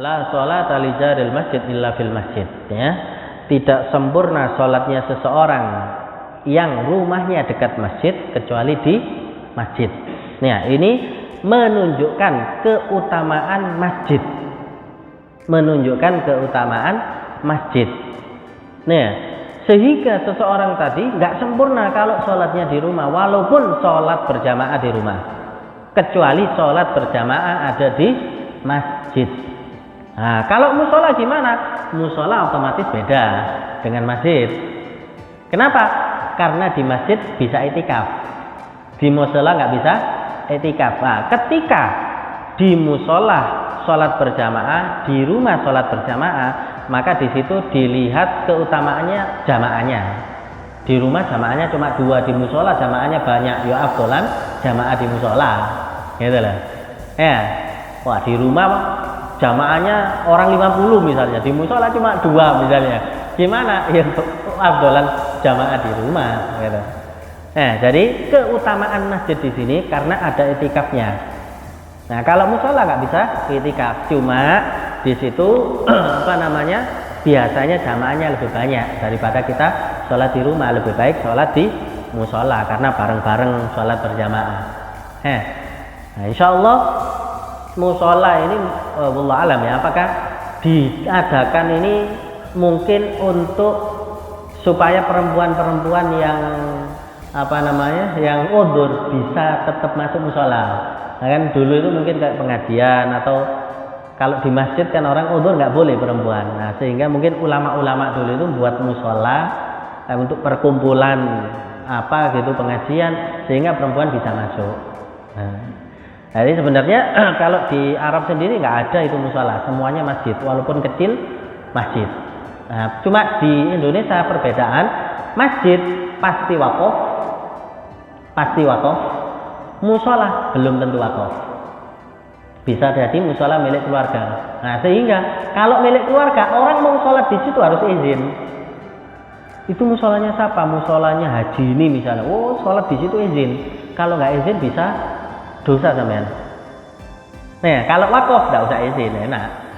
la sholata li jaril masjid illa fil masjid, ya. Tidak sempurna sholatnya seseorang yang rumahnya dekat masjid kecuali di masjid. Nah, ini menunjukkan keutamaan masjid. Menunjukkan keutamaan masjid. Nah, sehingga seseorang tadi nggak sempurna kalau sholatnya di rumah, walaupun sholat berjamaah di rumah, kecuali sholat berjamaah ada di masjid. Nah, kalau musola gimana? Musola otomatis beda dengan masjid. Kenapa? Karena di masjid bisa itikaf, di musola nggak bisa itikaf. Nah, ketika di musola sholat berjamaah, di rumah sholat berjamaah, maka di situ dilihat keutamaannya jamaahnya. Di rumah jamaahnya cuma 2, di musola jamaahnya banyak. Ya afdolan jamaah di musola, gitu loh. Ya, wah di rumah jamaahnya orang 50 misalnya, di musola cuma 2 misalnya. Gimana? Ya afdolan jamaah di rumah, gitu. Nah, jadi keutamaan masjid di sini karena ada itikafnya. Nah, kalau musola nggak bisa itikaf, cuma di situ biasanya jamaahnya lebih banyak daripada kita sholat di rumah. Lebih baik sholat di musola karena bareng-bareng sholat berjamaah. Nah, insya Allah musola ini wallahu alam ya, apakah diadakan ini mungkin untuk supaya perempuan-perempuan yang yang udzur bisa tetap masuk musola. Nah, kan dulu itu mungkin kayak pengajian atau kalau di masjid kan orang udzur nggak boleh perempuan. Nah, sehingga mungkin ulama-ulama dulu itu buat musola untuk perkumpulan pengajian sehingga perempuan bisa masuk. Nah, jadi sebenarnya kalau di Arab sendiri nggak ada itu musola, semuanya masjid, walaupun kecil masjid. Nah, cuma di Indonesia perbedaan, masjid pasti wakaf, musola belum tentu wakaf. Bisa jadi musola milik keluarga. Nah, sehingga kalau milik keluarga, orang mau sholat di situ harus izin. Itu musolanya siapa? Musolanya Haji ini misalnya. Oh, sholat di situ izin. Kalau nggak izin bisa dosa sampean. Nah, kalau wakaf nggak usah izin, enak.